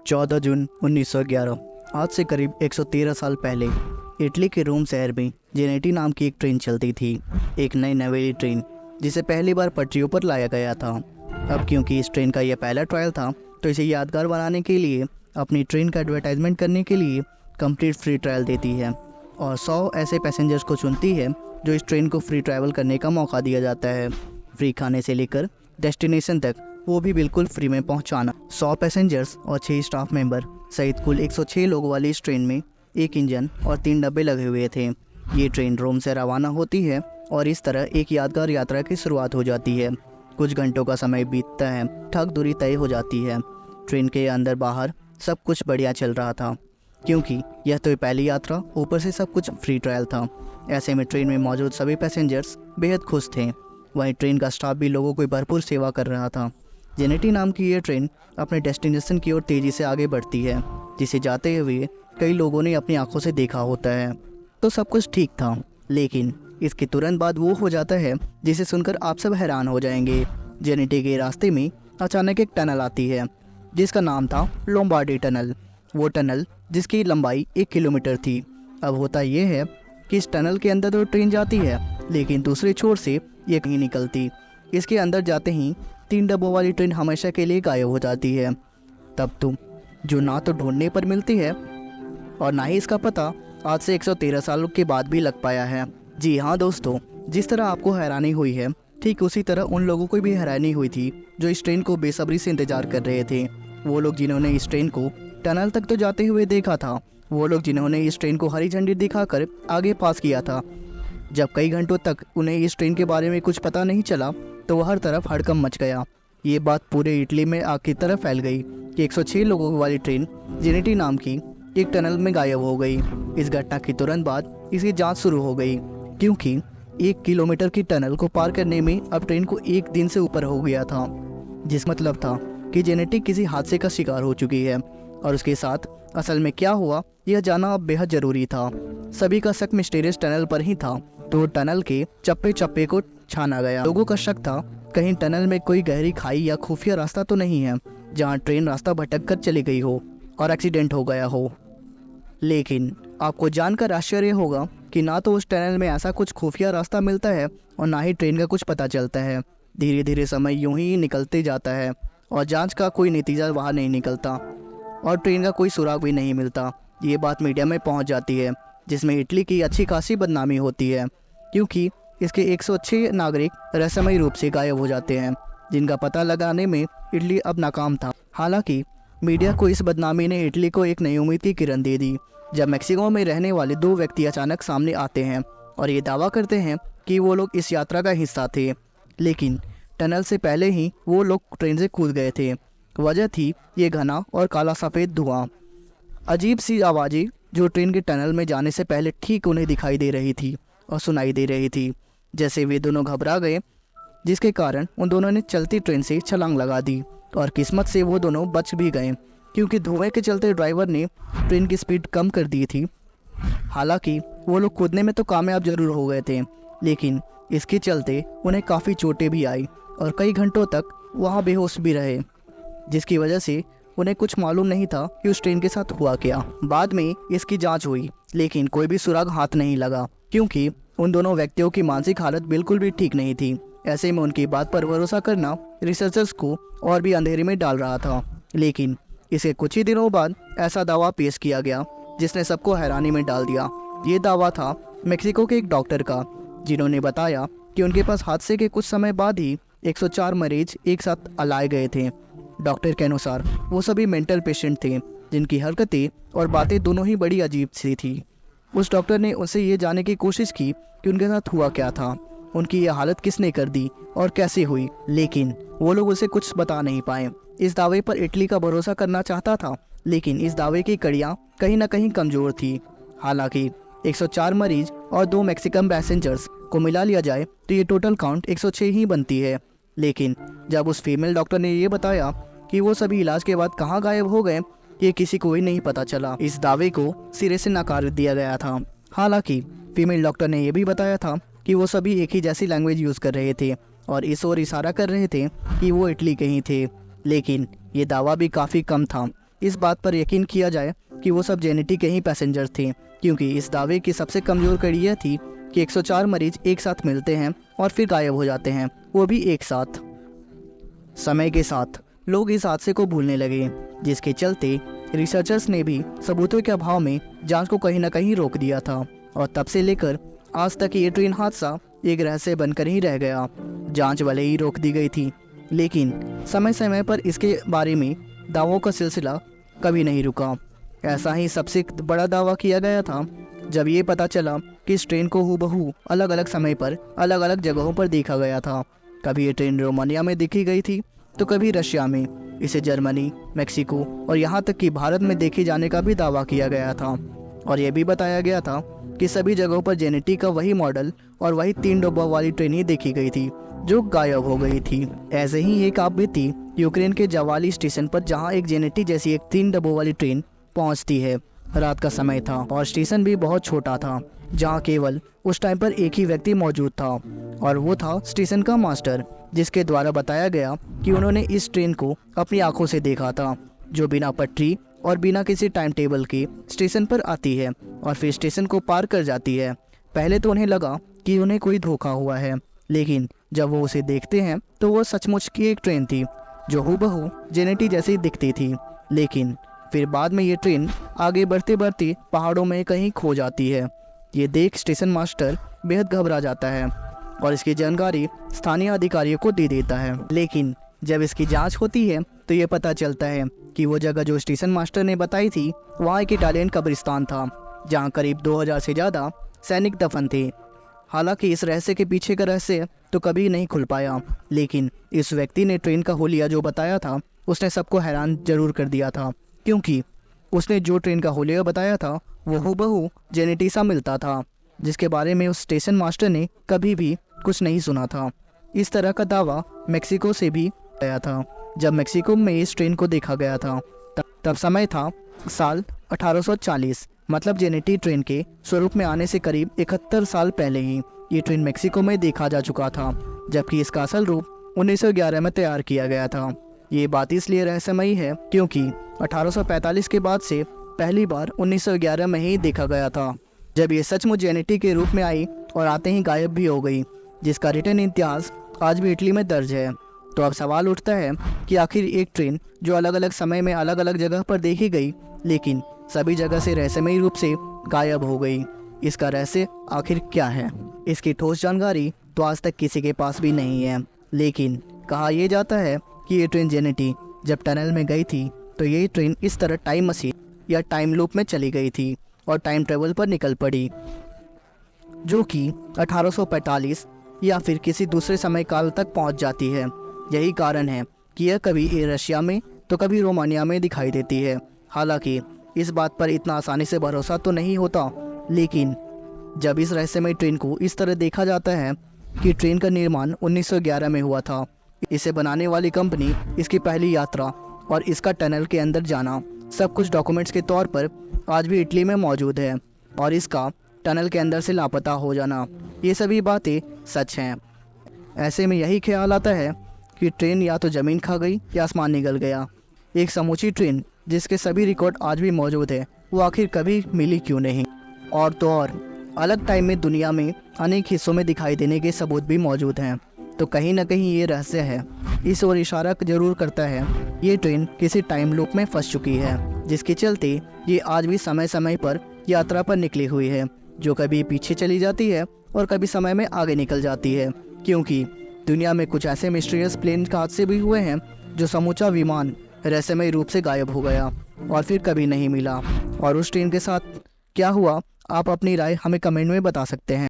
14 जून 1911 आज से करीब 113 साल पहले इटली के रोम शहर में जेनेटी नाम की एक ट्रेन चलती थी। एक नई नवेली ट्रेन जिसे पहली बार पटरियों पर लाया गया था। अब क्योंकि इस ट्रेन का यह पहला ट्रायल था तो इसे यादगार बनाने के लिए अपनी ट्रेन का एडवर्टाइजमेंट करने के लिए कंप्लीट फ्री ट्रायल देती है और 100 ऐसे पैसेंजर्स को चुनती है जो इस ट्रेन को फ्री ट्रैवल करने का मौका दिया जाता है। फ्री खाने से लेकर डेस्टिनेशन तक वो भी बिल्कुल फ्री में पहुंचाना। 100 पैसेंजर्स और 6 स्टाफ मेंबर सहित कुल 106 लोगों वाली इस ट्रेन में एक इंजन और 3 डब्बे लगे हुए थे। ये ट्रेन रोम से रवाना होती है और इस तरह एक यादगार यात्रा की शुरुआत हो जाती है। कुछ घंटों का समय बीतता है, ठग दूरी तय हो जाती है। ट्रेन के अंदर बाहर सब कुछ बढ़िया चल रहा था क्योंकि यह तो पहली यात्रा, ऊपर से सब कुछ फ्री ट्रायल था। ऐसे में ट्रेन में मौजूद सभी पैसेंजर्स बेहद खुश थे। वहीं ट्रेन का स्टाफ भी लोगों की भरपूर सेवा कर रहा था। जेनेटी नाम की यह ट्रेन अपने डेस्टिनेशन की ओर तेज़ी से आगे बढ़ती है, जिसे जाते हुए कई लोगों ने अपनी आंखों से देखा होता है। तो सब कुछ ठीक था, लेकिन इसके तुरंत बाद वो हो जाता है जिसे सुनकर आप सब हैरान हो जाएंगे। जेनेटी के रास्ते में अचानक एक टनल आती है जिसका नाम था लोम्बार्डी टनल। वो टनल जिसकी लंबाई 1 किलोमीटर थी। अब होता यह है कि इस टनल के अंदर तो ट्रेन जाती है, लेकिन दूसरे छोर से ये कहीं निकलती। इसके अंदर जाते ही 3 डब्बों वाली ट्रेन हमेशा के लिए गायब हो जाती है। तब तुम जो ना तो ढूंढने पर मिलती है और ना ही इसका पता आज से 113 सालों के बाद भी लग पाया है। जी हाँ दोस्तों, जिस तरह आपको हैरानी हुई है ठीक उसी तरह उन लोगों को भी हैरानी हुई थी जो इस ट्रेन को बेसब्री से इंतजार कर रहे थे। वो लोग जिन्होंने इस ट्रेन को टनल तक तो जाते हुए देखा था, वो लोग जिन्होंने इस ट्रेन को हरी झंडी दिखाकर आगे पास किया था। जब कई घंटों तक उन्हें इस ट्रेन के बारे में कुछ पता नहीं चला तो हर तरफ हड़कंप मच गया। ये बात पूरे इटली में आग की तरह फैल गई कि 106 लोगों वाली ट्रेन जेनेटी नाम की एक टनल में गायब हो गई। इस घटना के तुरंत बाद इसकी जांच शुरू हो गई क्योंकि 1 किलोमीटर की टनल को पार करने में अब ट्रेन को 1 दिन से ऊपर हो गया था, जिस मतलब था कि जेनेटी किसी हादसे का शिकार हो चुकी है और उसके साथ असल में क्या हुआ यह जानना अब बेहद जरूरी था। सभी का शक मिस्टीरियस टनल पर ही था, तो टनल के चप्पे चप्पे को छाना गया। लोगों का शक था कहीं टनल में कोई गहरी खाई या खुफिया रास्ता तो नहीं है जहां ट्रेन रास्ता भटक कर चली गई हो और एक्सीडेंट हो गया हो। लेकिन आपको जानकर आश्चर्य होगा कि ना तो उस टनल में ऐसा कुछ खुफिया रास्ता मिलता है और ना ही ट्रेन का कुछ पता चलता है। धीरे धीरे समय यूं ही निकलते जाता है और जांच का कोई नतीजा बाहर नहीं निकलता और ट्रेन का कोई सुराग भी नहीं मिलता। ये बात मीडिया में पहुंच जाती है, जिसमें इटली की अच्छी खासी बदनामी होती है क्योंकि इसके 106 नागरिक रहस्यमयी रूप से गायब हो जाते हैं, जिनका पता लगाने में इटली अब नाकाम था। हालांकि मीडिया को इस बदनामी ने इटली को एक नई उम्मीद की किरण दे दी जब मैक्सिको में रहने वाले 2 व्यक्ति अचानक सामने आते हैं और ये दावा करते हैं कि वो लोग इस यात्रा का हिस्सा थे, लेकिन टनल से पहले ही वो लोग ट्रेन से कूद गए थे। वजह थी ये घना और काला सफ़ेद धुआं, अजीब सी आवाज़ें जो ट्रेन के टनल में जाने से पहले ठीक उन्हें दिखाई दे रही थी और सुनाई दे रही थी। जैसे वे दोनों घबरा गए, जिसके कारण उन दोनों ने चलती ट्रेन से छलांग लगा दी और किस्मत से वो दोनों बच भी गए क्योंकि धुएं के चलते ड्राइवर ने ट्रेन की स्पीड कम कर दी थी। हालांकि वो लोग कूदने में तो कामयाब जरूर हो गए थे, लेकिन इसके चलते उन्हें काफ़ी चोटें भी आई और कई घंटों तक वहाँ बेहोश भी रहे, जिसकी वजह से उन्हें कुछ मालूम नहीं था कि उस ट्रेन के साथ हुआ क्या। बाद में इसकी जांच हुई, लेकिन कोई भी सुराग हाथ नहीं लगा क्योंकि उन दोनों व्यक्तियों की मानसिक हालत बिल्कुल भी ठीक नहीं थी। ऐसे में उनकी बात पर भरोसा करना रिसर्चर्स को और भी अंधेरे में डाल रहा था। लेकिन इसके कुछ ही दिनों बाद ऐसा दावा पेश किया गया जिसने सबको हैरानी में डाल दिया। ये दावा था मेक्सिको के एक डॉक्टर का, जिन्होंने बताया कि उनके पास हादसे के कुछ समय बाद ही 104 मरीज एक साथ लाए गए थे। डॉक्टर के अनुसार वो सभी मेंटल पेशेंट थे जिनकी हरकतें और बातें दोनों ही बड़ी अजीब सी थी। उस डॉक्टर ने उनसे ये जानने की कोशिश की कि उनके साथ हुआ क्या था, उनकी ये हालत किसने कर दी और कैसे हुई, लेकिन वो लोग उसे कुछ बता नहीं पाए। इस दावे पर इटली का भरोसा करना चाहता था, लेकिन इस दावे की कड़ियाँ कहीं ना कहीं कमज़ोर थी। हालांकि 104 मरीज और 2 मैक्सिकन पैसेंजर्स को मिला लिया जाए तो ये टोटल काउंट 106 ही बनती है। लेकिन जब उस फीमेल डॉक्टर ने ये बताया कि वो सभी इलाज के बाद कहाँ गायब हो गए, ये किसी को ही नहीं पता चला। इस दावे को सिरे से नकार दिया गया था। हालांकि फीमेल डॉक्टर ने यह भी बताया था कि वो सभी एक ही जैसी लैंग्वेज यूज़ कर रहे थे और इस ओर इशारा कर रहे थे कि वो इटली के ही थे, लेकिन ये दावा भी काफ़ी कम था इस बात पर यकीन किया जाए कि वो सब जेनेटी के ही पैसेंजर्स थे, क्योंकि इस दावे की सबसे कमज़ोर कड़ी यह थी कि 104 मरीज एक साथ मिलते हैं और फिर गायब हो जाते हैं, वो भी एक साथ। समय के साथ लोग इस हादसे को भूलने लगे, जिसके चलते रिसर्चर्स ने भी सबूतों के अभाव में जांच को कहीं ना कहीं रोक दिया था, और तब से लेकर आज तक ये ट्रेन हादसा एक रहस्य बनकर ही रह गया। जांच भले ही रोक दी गई थी, लेकिन समय समय पर इसके बारे में दावों का सिलसिला कभी नहीं रुका। ऐसा ही सबसे बड़ा दावा किया गया था जब ये पता चला कि इस ट्रेन को हूबहू अलग अलग समय पर अलग अलग जगहों पर देखा गया था। कभी ये ट्रेन रोमानिया में देखी गई थी, तो कभी रशिया में। इसे जर्मनी, मेक्सिको और यहाँ तक कि भारत में देखे जाने का भी दावा किया गया था, और यह भी बताया गया था कि सभी जगहों पर जेनेटी का वही मॉडल और वही 3 डब्बों वाली ट्रेन ही देखी गई थी जो गायब हो गई थी। ऐसे ही एक आप भी थी यूक्रेन के जवाली स्टेशन पर, जहाँ एक जेनेटी जैसी एक 3 डब्बों वाली ट्रेन पहुँचती है। रात का समय था और स्टेशन भी बहुत छोटा था, जहाँ केवल उस टाइम पर एक ही व्यक्ति मौजूद था, और वो था स्टेशन का मास्टर, जिसके द्वारा बताया गया कि उन्होंने इस ट्रेन को अपनी आंखों से देखा था, जो बिना पटरी और बिना किसी टाइम टेबल के स्टेशन पर आती है और फिर स्टेशन को पार कर जाती है। पहले तो उन्हें लगा कि उन्हें कोई धोखा हुआ है, लेकिन जब वो उसे देखते हैं तो वो सचमुच की एक ट्रेन थी जो हूबहू जेनेटी जैसी दिखती थी। लेकिन फिर बाद में ये ट्रेन आगे बढ़ते बढ़ते पहाड़ों में कहीं खो जाती है। ये देख स्टेशन मास्टर बेहद घबरा जाता है और इसकी जानकारी स्थानीय अधिकारियों को दे देता है। लेकिन जब इसकी जांच होती है तो ये पता चलता है कि वो जगह जो स्टेशन मास्टर ने बताई थी वहाँ एक इटालियन कब्रिस्तान था, जहाँ करीब 2000 से ज़्यादा सैनिक दफन थे। हालांकि इस रहस्य के पीछे का रहस्य तो कभी नहीं खुल पाया, लेकिन इस व्यक्ति ने ट्रेन का होलिया जो बताया था उसने सबको हैरान जरूर कर दिया था, क्योंकि उसने जो ट्रेन का होलिया बताया था वो हूबहू जेनेटी सा मिलता था, जिसके बारे में उस स्टेशन मास्टर ने कभी भी कुछ नहीं सुना था। इस तरह का दावा मेक्सिको से भी आया था। जब मेक्सिको में इस ट्रेन को देखा गया था तब समय था साल 1840, मतलब जेनेटी ट्रेन के स्वरूप में आने से करीब 71 साल पहले ही ये ट्रेन मेक्सिको में देखा जा चुका था, जबकि इसका असल रूप 1911 में तैयार किया गया था। ये बात इसलिए रहस्यमयी है क्योंकि 1845 के बाद से पहली बार 1911 में ही देखा गया था, जब ये सचमुच जेनेटी के रूप में आई और आते ही गायब भी हो गई, जिसका रिटर्न इतिहास आज भी इटली में दर्ज है। तो अब सवाल उठता है कि आखिर एक ट्रेन जो अलग अलग समय में अलग अलग जगह पर देखी गई, लेकिन सभी जगह से रहस्यमयी रूप से गायब हो गई, इसका रहस्य आखिर क्या है? इसकी ठोस जानकारी तो आज तक किसी के पास भी नहीं है, लेकिन कहा यह जाता है कि ये ट्रेन जेनेटी जब टनल में गई थी तो ये ट्रेन इस तरह टाइम मशीन या टाइम लूप में चली गई थी और टाइम ट्रेवल पर निकल पड़ी, जो कि 1845 या फिर किसी दूसरे समय काल तक पहुंच जाती है। यही कारण है कि यह कभी रशिया में तो कभी रोमानिया में दिखाई देती है। हालांकि इस बात पर इतना आसानी से भरोसा तो नहीं होता, लेकिन जब इस रहस्यमय ट्रेन को इस तरह देखा जाता है कि ट्रेन का निर्माण 1911 में हुआ था, इसे बनाने वाली कंपनी, इसकी पहली यात्रा और इसका टनल के अंदर जाना सब कुछ डॉक्यूमेंट्स के तौर पर आज भी इटली में मौजूद है, और इसका टनल के अंदर से लापता हो जाना, ये सभी बातें सच हैं। ऐसे में यही ख्याल आता है कि ट्रेन या तो ज़मीन खा गई या आसमान निगल गया। एक समूची ट्रेन जिसके सभी रिकॉर्ड आज भी मौजूद है, वो आखिर कभी मिली क्यों नहीं? और तो और अलग टाइम में दुनिया में अनेक हिस्सों में दिखाई देने के सबूत भी मौजूद हैं। तो कहीं ना कहीं ये रहस्य है, इस ओर इशारा जरूर करता है ये ट्रेन किसी टाइम लूप में फंस चुकी है, जिसके चलते ये आज भी समय समय पर यात्रा पर निकली हुई है, जो कभी पीछे चली जाती है और कभी समय में आगे निकल जाती है। क्योंकि दुनिया में कुछ ऐसे मिस्टीरियस प्लेन हादसे भी हुए हैं जो समूचा विमान रहस्यमय रूप से गायब हो गया और फिर कभी नहीं मिला। और उस ट्रेन के साथ क्या हुआ, आप अपनी राय हमें कमेंट में बता सकते हैं।